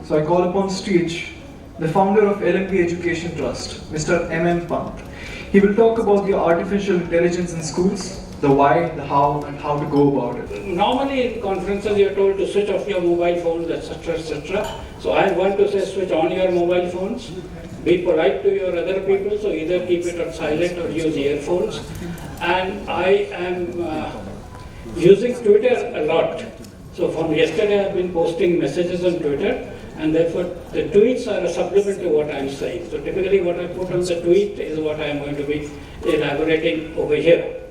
So I call upon stage the founder of LMP Education Trust, Mr. PANT. He will talk about the artificial intelligence in schools, the why, the how, and how to go about it. Normally in conferences you're told to switch off your mobile phones, etc., etc. So I want to say switch on your mobile phones. Be polite to your other people, so either keep it on silent or use earphones. And I am using Twitter a lot. So from yesterday I've been posting messages on Twitter, and therefore the tweets are a supplement to what I'm saying. So typically what I put on the tweet is what I'm going to be elaborating over here.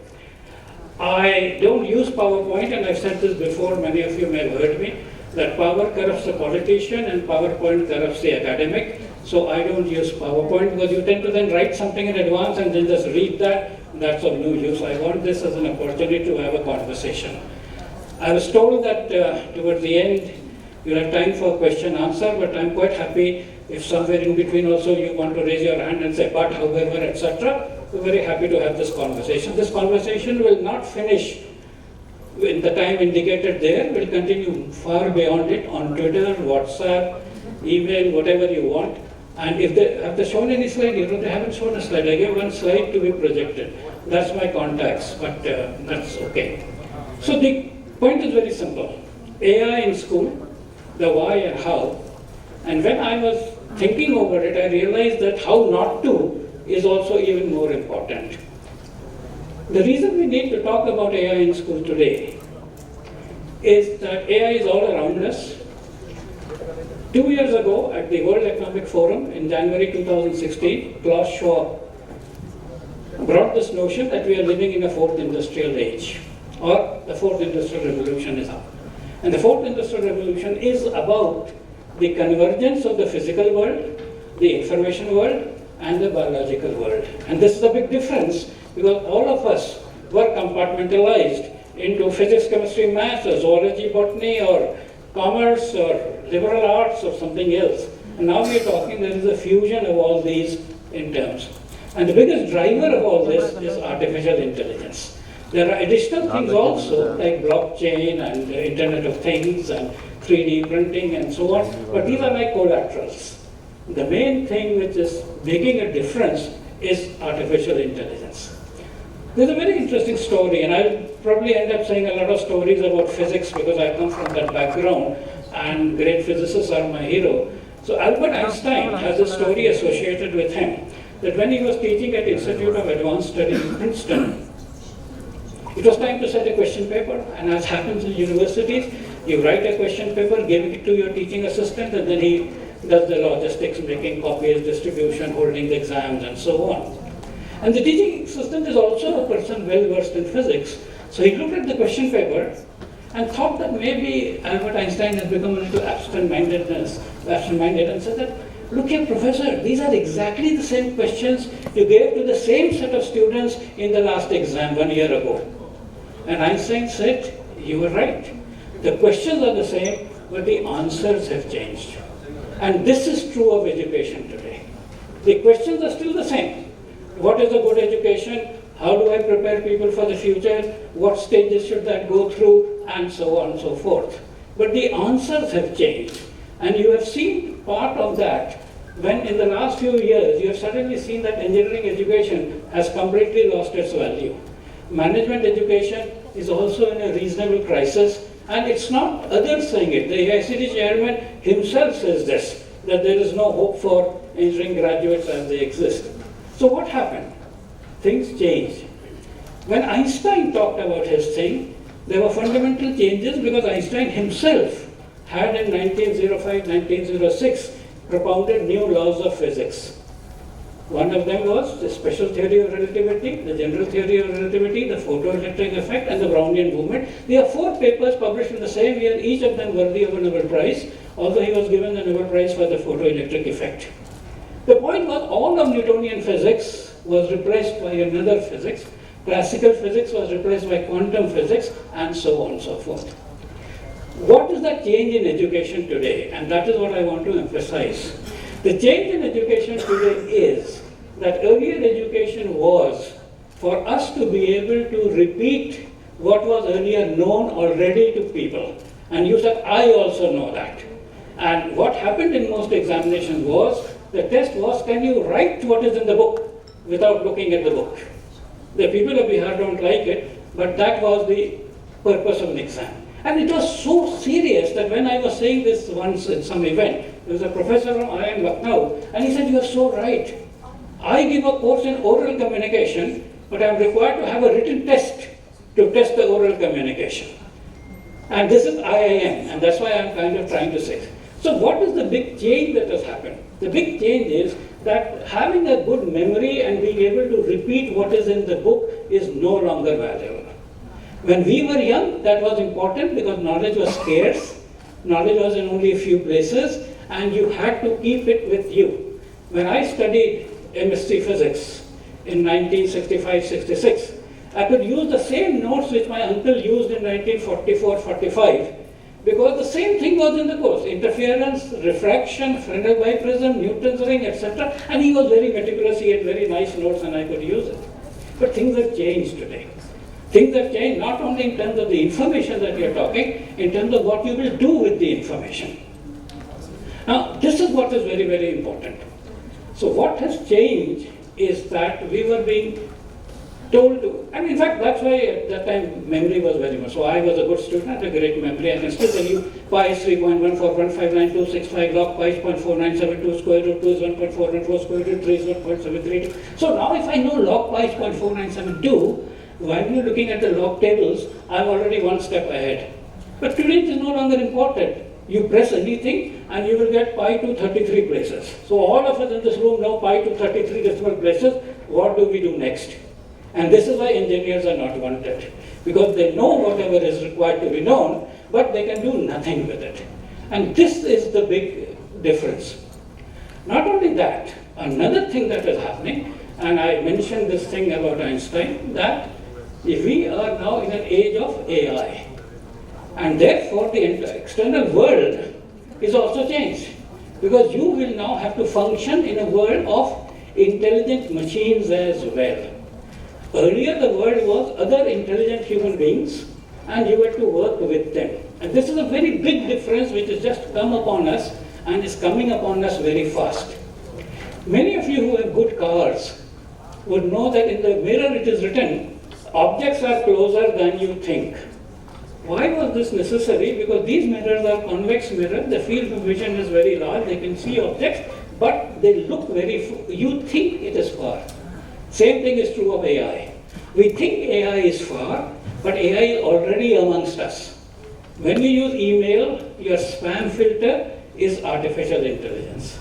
I don't use PowerPoint, and I've said this before, many of you may have heard me, that power corrupts the politician and PowerPoint corrupts the academic. So I don't use PowerPoint because you tend to then write something in advance and then just read that. That's of no use. I want this as an opportunity to have a conversation. I was told that towards the end you'll have time for question answer, but I'm quite happy if somewhere in between also you want to raise your hand and say but, however, etc. We're very happy to have this conversation. This conversation will not finish in the time indicated there. We'll continue far beyond it on Twitter, WhatsApp, email, whatever you want. And if they have they shown any slide? You know, they haven't shown a slide. I gave one slide to be projected. That's my contacts, but that's okay. So the point is very simple. AI in school, the why and how. And when I was thinking over it, I realized that how not to is also even more important. The reason we need to talk about AI in school today is that AI is all around us. 2 years ago at the World Economic Forum in January 2016, Klaus Schwab brought this notion that we are living in a fourth industrial age, or the fourth industrial revolution is up. And the fourth industrial revolution is about the convergence of the physical world, the information world, and the biological world. And this is a big difference because all of us were compartmentalized into physics, chemistry, maths, or zoology, botany, or commerce, or liberal arts, or something else. And now we are talking there is a fusion of all these in terms. And the biggest driver of all this is artificial intelligence. There are additional things also like blockchain and the Internet of Things and 3D printing and so on, but these are like collaterals. The main thing which is making a difference is artificial intelligence. There's a very interesting story, and I'll probably end up saying a lot of stories about physics because I come from that background and great physicists are my hero. So Albert Einstein has a story associated with him that when he was teaching at Institute of Advanced Study in Princeton, it was time to set a question paper, and as happens in universities, you write a question paper, give it to your teaching assistant, and then he does the logistics, making copies, distribution, holding the exams, and so on. And the teaching assistant is also a person well versed in physics. So he looked at the question paper and thought that maybe Albert Einstein has become a little absent-minded and said that, look here, professor, these are exactly the same questions you gave to the same set of students in the last exam 1 year ago. And Einstein said, you were right. The questions are the same, but the answers have changed. And this is true of education today. The questions are still the same. What is a good education? How do I prepare people for the future? What stages should that go through? And so on and so forth. But the answers have changed. And you have seen part of that when in the last few years you have suddenly seen that engineering education has completely lost its value. Management education is also in a reasonable crisis. And it's not others saying it. The IIT chairman himself says this, that there is no hope for engineering graduates as they exist. So what happened? Things changed. When Einstein talked about his thing, there were fundamental changes because Einstein himself had in 1905-1906 propounded new laws of physics. One of them was the special theory of relativity, the general theory of relativity, the photoelectric effect, and the Brownian movement. There are 4 papers published in the same year, each of them worthy of a Nobel Prize, although he was given the Nobel Prize for the photoelectric effect. The point was all of Newtonian physics was replaced by another physics. Classical physics was replaced by quantum physics, and so on and so forth. What is the change in education today? And that is what I want to emphasize. The change in education today is that earlier education was for us to be able to repeat what was earlier known already to people. And you said, I also know that. And what happened in most examinations was, the test was, can you write what is in the book without looking at the book? The people of Bihar don't like it, but that was the purpose of an exam. And it was so serious that when I was saying this once at some event, there was a professor from IIT Lucknow, and he said, you are so right. I give a course in oral communication, but I am required to have a written test to test the oral communication. And this is IIM, and that's why I'm kind of trying to say. So what is the big change that has happened? The big change is that having a good memory and being able to repeat what is in the book is no longer valuable. When we were young, that was important because knowledge was scarce, knowledge was in only a few places, and you had to keep it with you. When I studied MSc Physics in 1965-66, I could use the same notes which my uncle used in 1944-45 because the same thing was in the course: interference, refraction, Fresnel biprism, Newton's ring, etc. And he was very meticulous, he had very nice notes and I could use it. But things have changed today. Things have changed not only in terms of the information that we are talking, in terms of what you will do with the information. Now, this is what is very, very important. So what has changed is that we were being told to, and in fact that's why at that time memory was very much. So I was a good student, I had a great memory. I can still tell you pi is 3.1415925 log pi is 0.4972, square root 2 is 1.414, square root 3 is 1.732. So now if I know log pi is 0.4972, while you're looking at the log tables, I'm already one step ahead. But today it is no longer important. You press anything and you will get pi to 33 places. So all of us in this room know pi to 33 decimal places. What do we do next? And this is why engineers are not wanted, because they know whatever is required to be known, but they can do nothing with it. And this is the big difference. Not only that, another thing that is happening, and I mentioned this thing about Einstein, that we are now in an age of AI. And therefore the external world is also changed, because you will now have to function in a world of intelligent machines as well. Earlier the world was other intelligent human beings and you had to work with them. And this is a very big difference which has just come upon us and is coming upon us very fast. Many of you who have good cars would know that in the mirror it is written, objects are closer than you think. Why was this necessary? Because these mirrors are convex mirrors, the field of vision is very large, they can see objects, but they look you think it is far. Same thing is true of AI. We think AI is far, but AI is already amongst us. When you use email, your spam filter is artificial intelligence.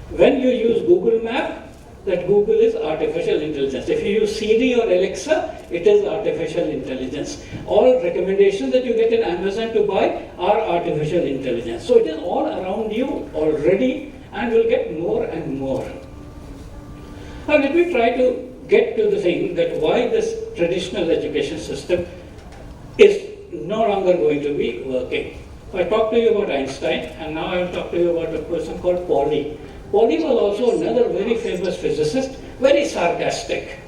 When you use Google Map, that Google is artificial intelligence. If you use Siri or Alexa, it is artificial intelligence. All recommendations that you get in Amazon to buy are artificial intelligence. So it is all around you already and will get more and more. Now let me try to get to the thing that why this traditional education system is no longer going to be working. I talked to you about Einstein, and now I will talk to you about a person called Pauli. Pauli was also another very famous physicist, very sarcastic.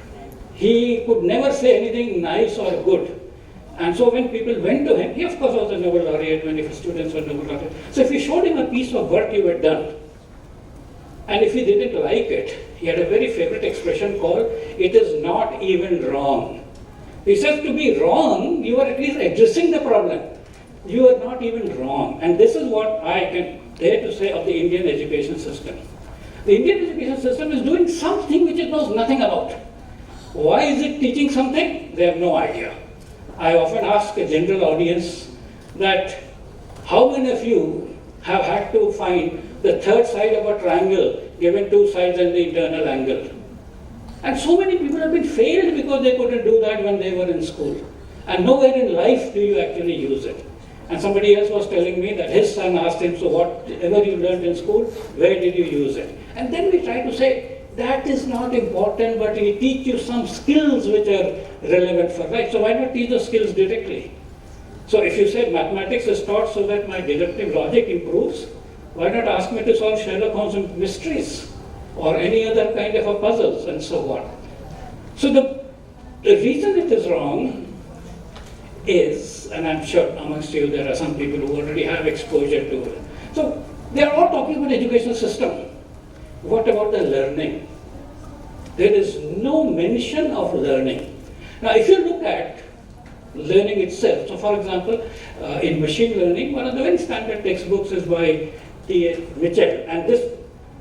He could never say anything nice or good. And so when people went to him, he of course was a Nobel laureate, many of his students were Nobel laureate. So if you showed him a piece of work you had done, and if he didn't like it, he had a very favorite expression called, it is not even wrong. He says to be wrong, you are at least addressing the problem. You are not even wrong. And this is what I can dare to say of the Indian education system. The Indian education system is doing something which it knows nothing about. Why is it teaching something? They have no idea. I often ask a general audience that how many of you have had to find the third side of a triangle given two sides and the internal angle? And so many people have been failed because they couldn't do that when they were in school. And nowhere in life do you actually use it. And somebody else was telling me that his son asked him, so whatever you learned in school, where did you use it? And then we try to say, that is not important, but we teach you some skills which are relevant for life. So why not teach the skills directly? So if you say mathematics is taught so that my deductive logic improves, why not ask me to solve Sherlock Holmes mysteries or any other kind of a puzzles and so on? So the reason it is wrong is, and I'm sure amongst you there are some people who already have exposure to it. So They are all talking about educational system. What about the learning? There is no mention of learning. Now, if you look at learning itself, so for example, in machine learning, one of the very standard textbooks is by T.A. Mitchell, and this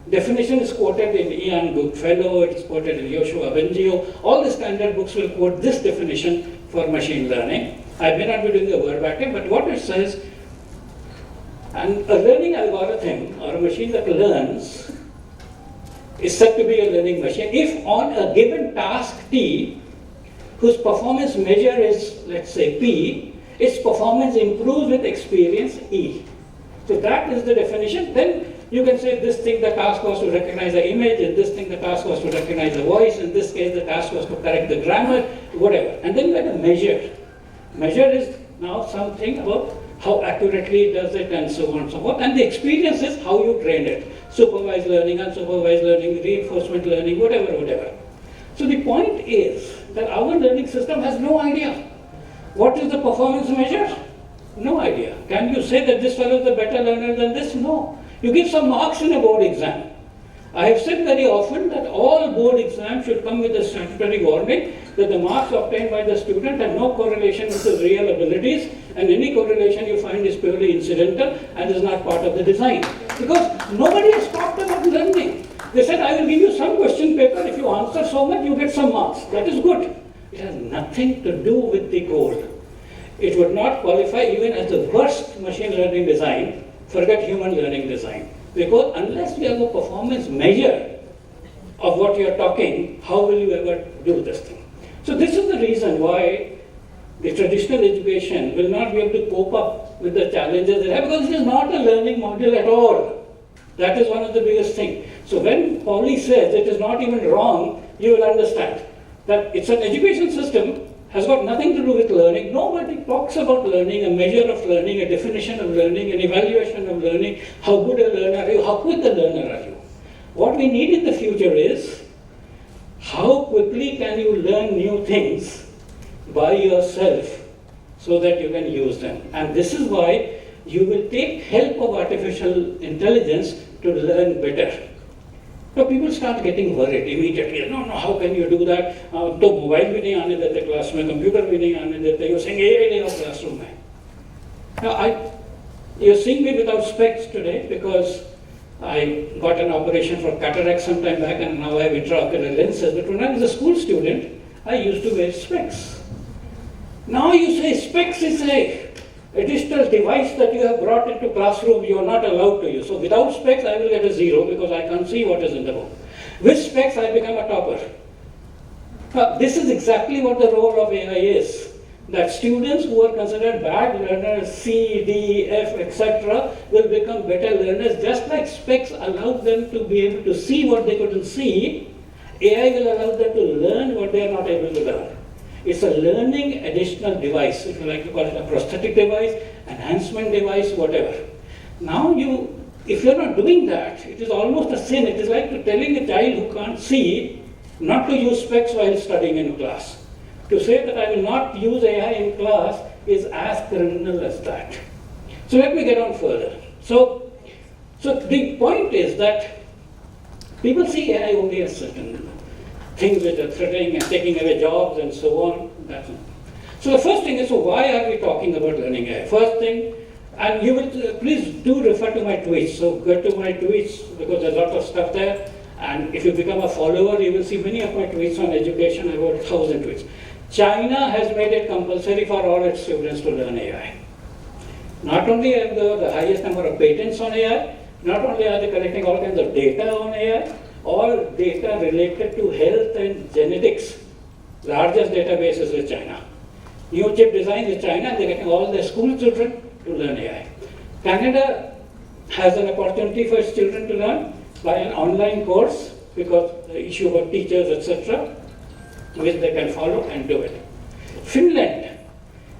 definition is quoted in Ian Goodfellow, it's quoted in Yoshua Bengio. All the standard books will quote this definition for machine learning. I may not be doing the verbatim, but what it says, and a learning algorithm or a machine that learns is said to be a learning machine if on a given task T, whose performance measure is, let's say, P, its performance improves with experience E. So that is the definition. Then you can say this thing, the task was to recognize the image, in this thing, the task was to recognize the voice, in this case, the task was to correct the grammar, whatever. And then you have a measure. Measure is now something about how accurately it does it and so on and so forth. And the experience is how you trained it. Supervised learning, unsupervised learning, reinforcement learning, whatever. So the point is that our learning system has no idea. What is the performance measure? No idea. Can you say that this fellow is a better learner than this? No. You give some marks in a board exam. I have said very often that all board exams should come with a statutory warning that the marks obtained by the student have no correlation with his real abilities, and any correlation you find is purely incidental and is not part of the design. Because nobody has talked about learning. They said, I will give you some question paper, if you answer so much, you get some marks. That is good. It has nothing to do with the goal. It would not qualify even as the worst machine learning design, forget human learning design. Because unless you have a performance measure of what you are talking, how will you ever do this thing? So this is the reason why the traditional education will not be able to cope up with the challenges they have, because it is not a learning module at all. That is one of the biggest things. So when Pauli says it is not even wrong, you will understand that it's an education system, has got nothing to do with learning. Nobody talks about learning, a measure of learning, a definition of learning, an evaluation of learning, how good a learner are you, how quick a learner are you. What we need in the future is, how quickly can you learn new things by yourself so that you can use them. And this is why you will take help of artificial intelligence to learn better. So people start getting worried immediately. No, how can you do that? तो mobile भी नहीं आने देते class में, computer भी नहीं आने देते. You're saying AI नहीं हो classroom में. Now you're seeing me without specs today because I got an operation for cataract some time back and now I have intraocular lenses. But when I was a school student, I used to wear specs. Now you say specs is a additional device that you have brought into classroom, you are not allowed to use. So without specs, I will get a 0 because I can't see what is in the book. With specs, I become a topper. This is exactly what the role of AI is. That students who are considered bad learners, C, D, F, etc., will become better learners. Just like specs allowed them to be able to see what they couldn't see, AI will allow them to learn what they are not able to learn. It's a learning additional device, if you like to call it a prosthetic device, enhancement device, whatever. Now if you're not doing that, it is almost a sin. It is like telling a child who can't see not to use specs while studying in class. To say that I will not use AI in class is as criminal as that. So let me get on further. So the point is that people see AI only as certain things which are threatening and taking away jobs and so on. So the first thing is, so why are we talking about learning AI? First thing, and you will please do refer to my tweets. So go to my tweets because there's a lot of stuff there. And if you become a follower, you will see many of my tweets on education, about 1,000 tweets. China has made it compulsory for all its students to learn AI. Not only have the highest number of patents on AI, not only are they collecting all kinds of data on AI, all data related to health and genetics, largest databases with China. New chip design is China, and they're getting all their school children to learn AI. Canada has an opportunity for its children to learn by an online course because the issue of teachers, etc., which they can follow and do it. Finland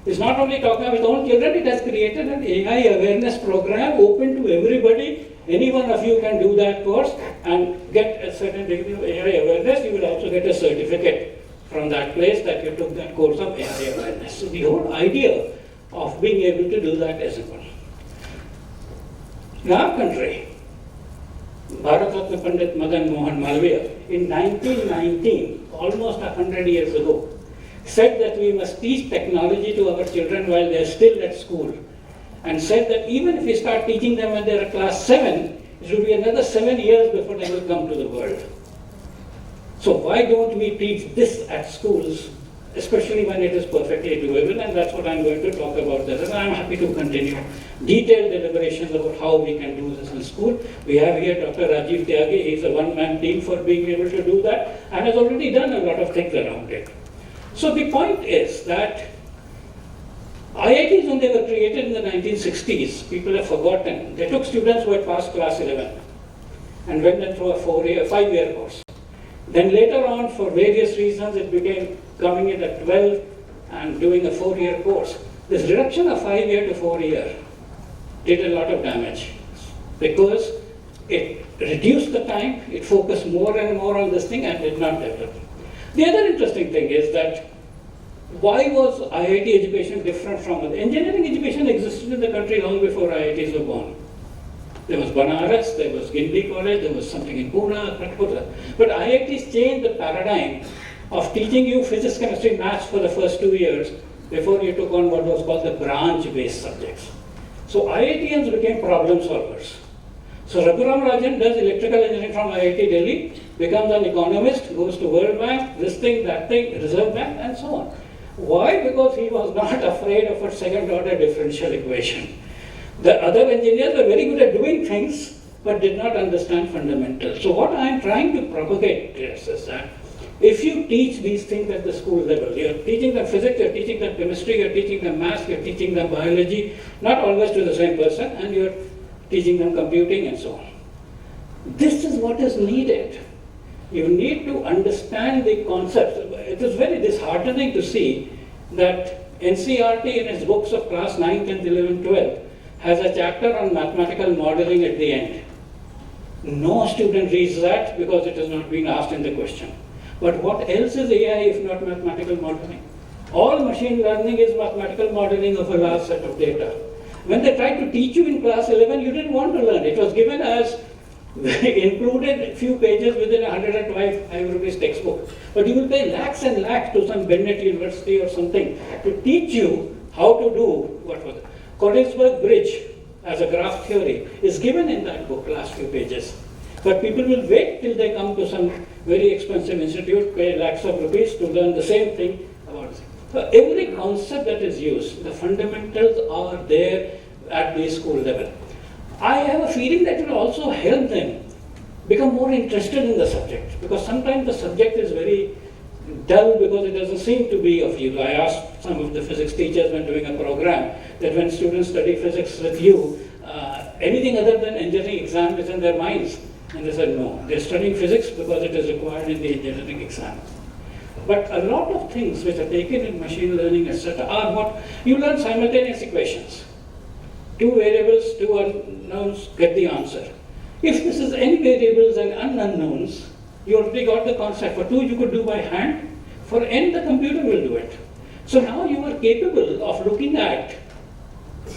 is not only talking about its own children, it has created an AI awareness program open to everybody. Any one of you can do that course and get a certain degree of AI awareness. You will also get a certificate from that place that you took that course of AI awareness. So the whole idea of being able to do that is important. In our country, Bharat Ratna Pandit Madan Mohan Malviya, in 1919, almost 100 years ago, said that we must teach technology to our children while they are still at school, and said that even if we start teaching them when they are class 7, it will be another 7 years before they will come to the world. So why don't we teach this at schools, especially when it is perfectly doable, and that's what I'm going to talk about there. And I'm happy to continue detailed deliberations about how we can do this in school. We have here Dr. Rajiv Tyagi. He's a one-man team for being able to do that, and has already done a lot of things around it. So the point is that IITs, when they were created in the 1960s, people have forgotten, they took students who had passed class 11 and went them through a 5-year course. Then later on, for various reasons, it became coming in at 12 and doing a 4-year course. This reduction of 5-year to 4-year did a lot of damage because it reduced the time, it focused more and more on this thing and did not develop. The other interesting thing is that why was IIT education different from other? Engineering education existed in the country long before IITs were born. There was Banaras, there was Gindli College, there was something in Pune, Khatpura. But IITs changed the paradigm of teaching you physics, chemistry, maths for the first 2 years before you took on what was called the branch-based subjects. So IITians became problem solvers. So Raghuram Rajan does electrical engineering from IIT Delhi, becomes an economist, goes to World Bank, this thing, that thing, Reserve Bank, and so on. Why? Because he was not afraid of a second-order differential equation. The other engineers were very good at doing things, but did not understand fundamentals. So what I am trying to propagate is that if you teach these things at the school level, you're teaching them physics, you're teaching them chemistry, you're teaching them maths, you're teaching them biology, not always to the same person, and you're teaching them computing and so on. This is what is needed. You need to understand the concepts. It is very disheartening to see that NCERT in its books of class 9, 10th, 11th, 12th has a chapter on mathematical modeling at the end. No student reads that because it has not been asked in the question. But what else is AI if not mathematical modeling? All machine learning is mathematical modeling of a large set of data. When they tried to teach you in class 11, you didn't want to learn. It was given as included a few pages within a 105 rupees textbook. But you will pay lakhs and lakhs to some Bennett University or something to teach you how to do what was it? Königsberg Bridge as a graph theory is given in that book, last few pages. But people will wait till they come to some very expensive institute, pay lakhs of rupees to learn the same thing about it. So every concept that is used, the fundamentals are there at the school level. I have a feeling that it will also help them become more interested in the subject, because sometimes the subject is very dull because it doesn't seem to be of use. I asked some of the physics teachers when doing a program that when students study physics with you, anything other than engineering exam is in their minds. And they said no, they're studying physics because it is required in the engineering exam. But a lot of things which are taken in machine learning, etc., are what you learn simultaneous equations. 2 variables, 2 unknowns, get the answer. If this is n variables and unknowns, you already got the concept. For 2 you could do by hand, for n the computer will do it. So now you are capable of looking at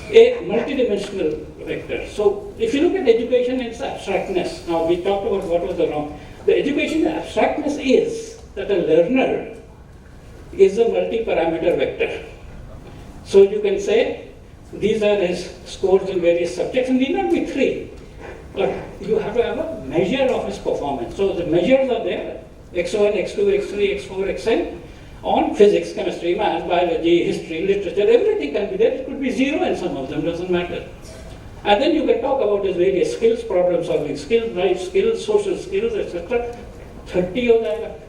a multidimensional vector. So if you look at education in its abstractness, now we talked about what was the wrong. The education abstractness is that a learner is a multi-parameter vector. So you can say these are his scores in various subjects, and need not be 3, but you have to have a measure of his performance. So the measures are there, x1, x2, x3, x4, xn, on physics, chemistry, math, biology, history, literature, everything can be there. It could be 0 in some of them, doesn't matter. And then you can talk about his various skills, problem solving skills, life skills, social skills, etc. 30 of that.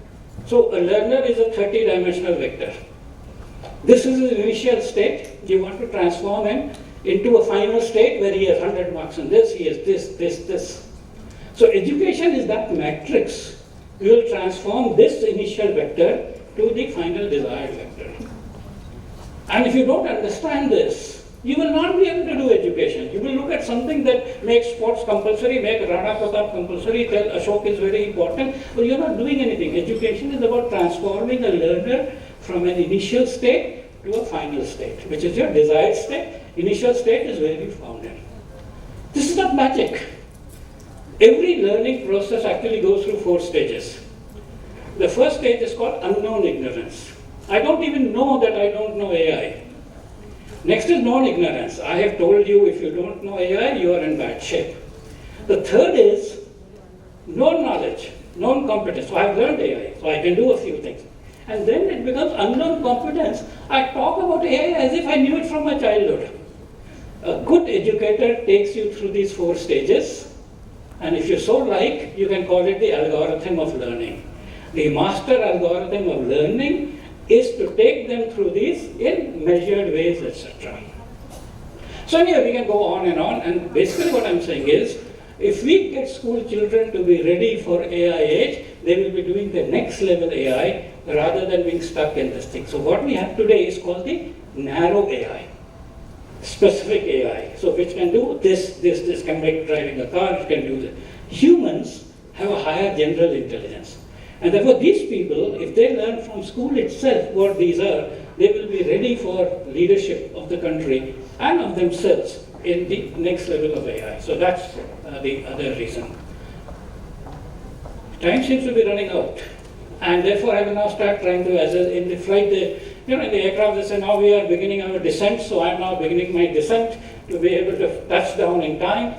So a learner is a 30-dimensional vector. This is his initial state. You want to transform him into a final state where he has 100 marks in this, he has this. So education is that matrix. You will transform this initial vector to the final desired vector. And if you don't understand this, you will not be able to do education. You will look at something that makes sports compulsory, make Rana Pratap compulsory, tell Ashok is very important, but you're not doing anything. Education is about transforming a learner from an initial state to a final state, which is your desired state. Initial state is where you found it. This is not magic. Every learning process actually goes through 4 stages. The first stage is called unknown ignorance. I don't even know that I don't know AI. Next is known ignorance. I have told you if you don't know AI, you are in bad shape. The third is known knowledge, known competence. So I've learned AI, so I can do a few things. And then it becomes unknown competence. I talk about AI as if I knew it from my childhood. A good educator takes you through these 4 stages, and if you so like, you can call it the algorithm of learning. The master algorithm of learning is to take them through these in measured ways, etc. So anyway, we can go on, and basically what I'm saying is, if we get school children to be ready for AI age, they will be doing the next level AI rather than being stuck in this thing. So what we have today is called the narrow AI, specific AI. So which can do this, can make driving a car, it can do this. Humans have a higher general intelligence. And therefore these people, if they learn from school itself what these are, they will be ready for leadership of the country and of themselves in the next level of AI. So that's the other reason. Time seems to be running out, and therefore I will now start trying to, as in the flight, in the aircraft they say now we are beginning our descent, so I am now beginning my descent to be able to touch down in time.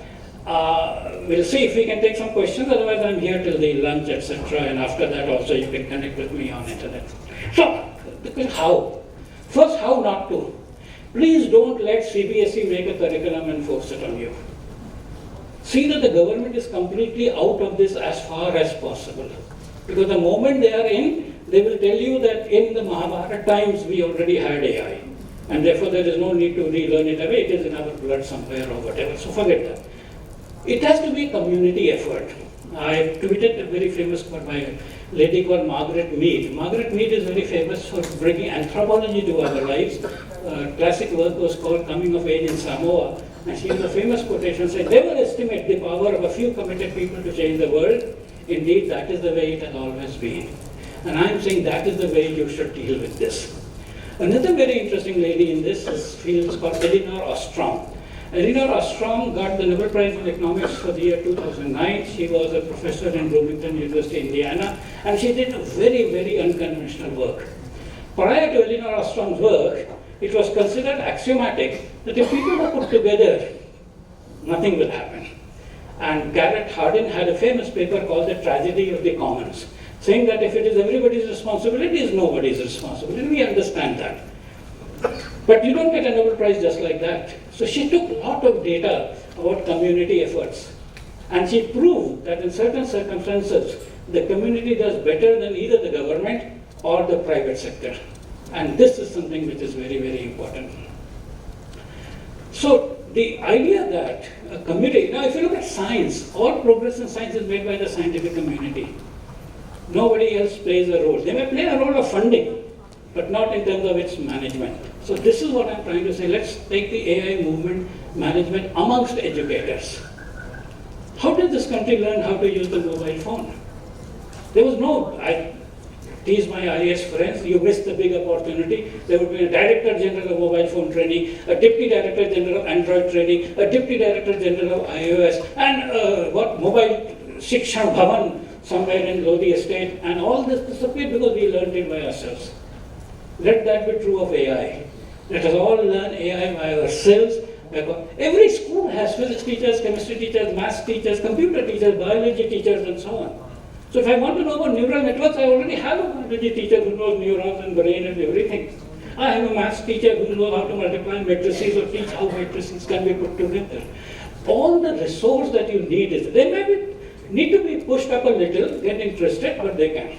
We'll see if we can take some questions, otherwise I'm here till the lunch, etc. And after that also you can connect with me on internet. So, how? First, how not to? Please don't let CBSE make a curriculum and force it on you. See that the government is completely out of this as far as possible. Because the moment they are in, they will tell you that in the Mahabharata times we already had AI. And therefore there is no need to relearn it away, it is in our blood somewhere or whatever. So forget that. It has to be a community effort. I tweeted a very famous quote by a lady called Margaret Mead. Margaret Mead is very famous for bringing anthropology to our lives. Classic work was called Coming of Age in Samoa. And she has a famous quotation saying, never estimate the power of a few committed people to change the world. Indeed, that is the way it has always been. And I am saying that is the way you should deal with this. Another very interesting lady in this field is called Elinor Ostrom. Elinor Ostrom got the Nobel Prize in Economics for the year 2009. She was a professor in Bloomington University, Indiana, and she did very, very unconventional work. Prior to Elinor Ostrom's work, it was considered axiomatic that if people are put together, nothing will happen. And Garrett Hardin had a famous paper called The Tragedy of the Commons, saying that if it is everybody's responsibility, it is nobody's responsibility. We understand that. But you don't get a Nobel Prize just like that. So she took a lot of data about community efforts. And she proved that in certain circumstances, the community does better than either the government or the private sector. And this is something which is very, very important. So the idea that a community, now if you look at science, all progress in science is made by the scientific community. Nobody else plays a role. They may play a role of funding, but not in terms of its management. So this is what I'm trying to say. Let's take the AI movement management amongst educators. How did this country learn how to use the mobile phone? There was no, I tease my IAS friends, you missed the big opportunity. There would be a Director General of Mobile Phone Training, a Deputy Director General of Android Training, a Deputy Director General of iOS, and Mobile Shikshan Bhavan somewhere in Lodi Estate, and all this disappeared because we learned it by ourselves. Let that be true of AI. Let us all learn AI by ourselves. Every school has physics teachers, chemistry teachers, maths teachers, computer teachers, biology teachers, and so on. So if I want to know about neural networks, I already have a biology teacher who knows neurons and brain and everything. I have a maths teacher who knows how to multiply matrices or teach how matrices can be put together. All the resource that you need is, they may need to be pushed up a little, get interested, but they can.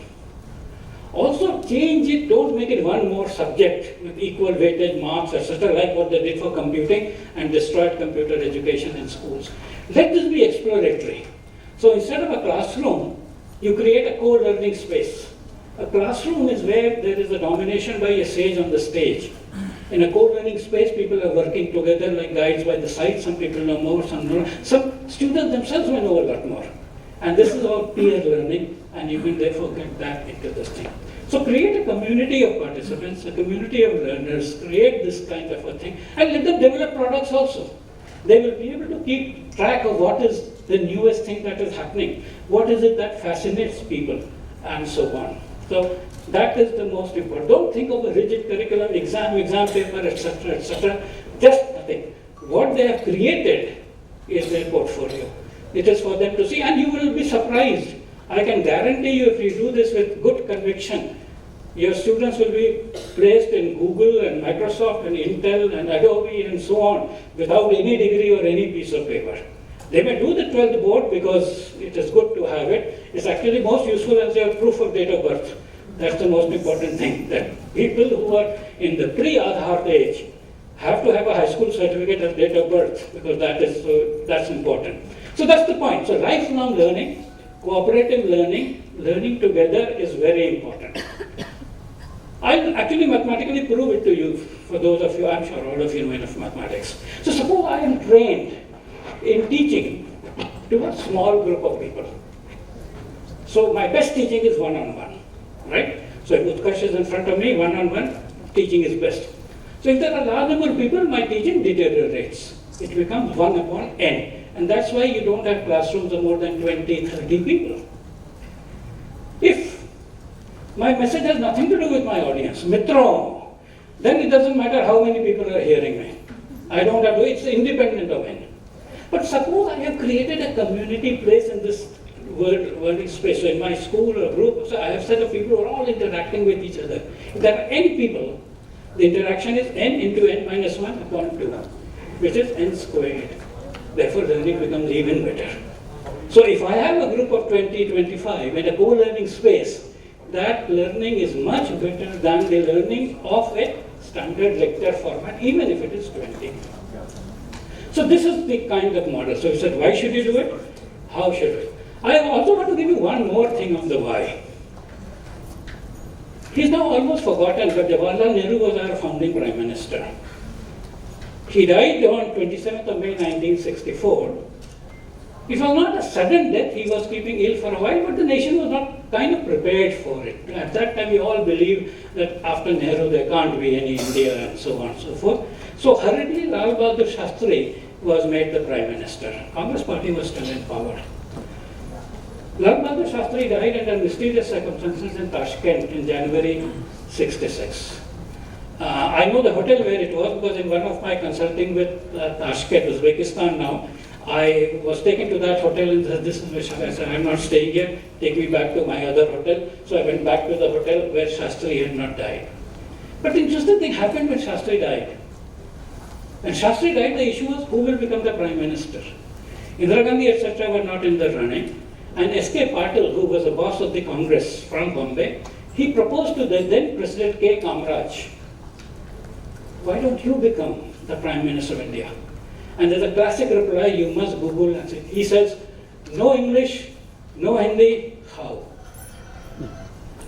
Also change it, don't make it one more subject with equal weightage marks, etc., like what they did for computing and destroyed computer education in schools. Let this be exploratory. So instead of a classroom, you create a co-learning space. A classroom is where there is a domination by a sage on the stage. In a co-learning space, people are working together like guides by the side. Some people know more, some know. Some students themselves may know a lot more. And this is about peer learning, and you can therefore get that into this thing. So create a community of participants, a community of learners, create this kind of a thing, and let them develop products also. They will be able to keep track of what is the newest thing that is happening, what is it that fascinates people, and so on. So that is the most important. Don't think of a rigid curriculum, exam paper, etc., etc. Just nothing. What they have created is their portfolio. It is for them to see, and you will be surprised. I can guarantee you, if you do this with good conviction, your students will be placed in Google and Microsoft and Intel and Adobe and so on without any degree or any piece of paper. They may do the 12th board because it is good to have it. It's actually most useful as your proof of date of birth. That's the most important thing. That people who are in the pre-Aadhaar age have to have a high school certificate of date of birth because that's important. So that's the point. So lifelong learning, cooperative learning, learning together is very important. I'll actually mathematically prove it to you. For those of you, I'm sure all of you know enough mathematics. So suppose I am trained in teaching to a small group of people. So my best teaching is one-on-one, right? So if Utkarsh is in front of me, one-on-one, teaching is best. So if there are a large number of people, my teaching deteriorates. It becomes 1 upon n. And that's why you don't have classrooms of more than 20, 30 people. If my message has nothing to do with my audience, mitro, then it doesn't matter how many people are hearing me. I don't have to, it's independent of n. But suppose I have created a community place in this world space. So in my school or group, so I have set of people who are all interacting with each other. If there are n people, the interaction is n into n minus 1 upon 2, which is n squared. Therefore, learning becomes even better. So if I have a group of 20, 25 in a co-learning space, that learning is much better than the learning of a standard lecture format, even if it is 20. So this is the kind of model. So you said, why should you do it? How should we? I also want to give you one more thing on the why. He's now almost forgotten, but Jawaharlal Nehru was our founding Prime Minister. He died on 27th of May 1964. It was not a sudden death. He was keeping ill for a while, but the nation was not kind of prepared for it. At that time, we all believed that after Nehru, there can't be any India and so on and so forth. So hurriedly, Lal Bahadur Shastri was made the Prime Minister. Congress Party was still in power. Lal Bahadur Shastri died under mysterious circumstances in Tashkent in January 66. I know the hotel where it was because in one of my consulting with Tashkent, Uzbekistan now, I was taken to that hotel and said, this is where I said, I'm not staying here, take me back to my other hotel. So I went back to the hotel where Shastri had not died. But the interesting thing happened when Shastri died. When Shastri died, the issue was who will become the Prime Minister. Indira Gandhi, etc. were not in the running. And S.K. Patil, who was the boss of the Congress from Bombay, he proposed to the then President K. Kamraj, why don't you become the Prime Minister of India? And there's a classic reply, you must Google and see. He says, no English, no Hindi, how?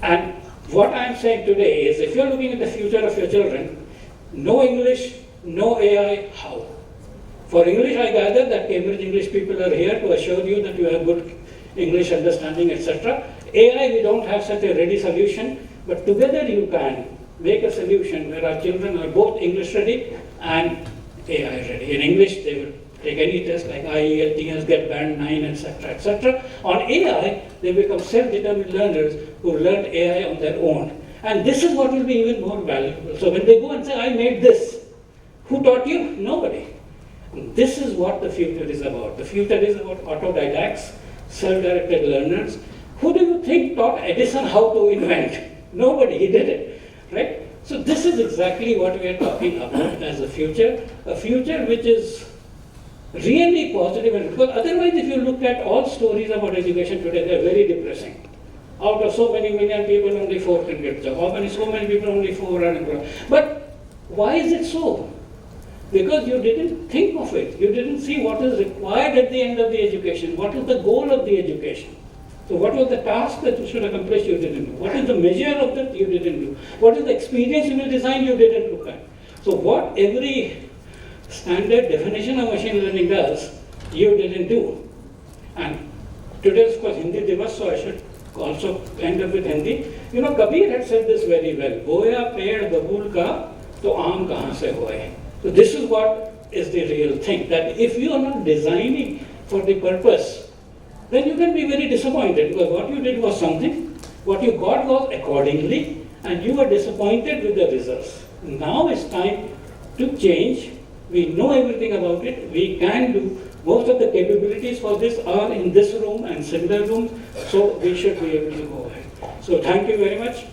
And what I'm saying today is, if you're looking at the future of your children, no English, no AI, how? For English, I gather that Cambridge English people are here to assure you that you have good English understanding, etc. AI, we don't have such a ready solution, but together you can make a solution where our children are both English ready and AI ready. In English, they will take any test like IELTS, get band 9, etc., etc. On AI, they become self-determined learners who learned AI on their own. And this is what will be even more valuable. So when they go and say, I made this, who taught you? Nobody. This is what the future is about. The future is about autodidacts, self-directed learners. Who do you think taught Edison how to invent? Nobody, he did it, right? So this is exactly what we are talking about as a future which is really positive. Because otherwise, if you look at all stories about education today, they're very depressing. Out of so many million people, only 4 can get job. How many? So many people, only 4 are employed. But why is it so? Because you didn't think of it. You didn't see what is required at the end of the education. What is the goal of the education? So what was the task that you should accomplish, you didn't do. What is the measure of that, you didn't do. What is the experience you will design, you didn't look at. So what every standard definition of machine learning does, you didn't do. And today is of course Hindi Divas, so I should also end up with Hindi. You know, Kabir had said this very well. Boya ped babul ka, to aam kahan se hoye. So this is what is the real thing. That if you are not designing for the purpose, then you can be very disappointed, because what you did was something, what you got was accordingly, and you were disappointed with the results. Now it's time to change. We know everything about it. We can do. Most of the capabilities for this are in this room and similar rooms, so we should be able to go ahead. So thank you very much.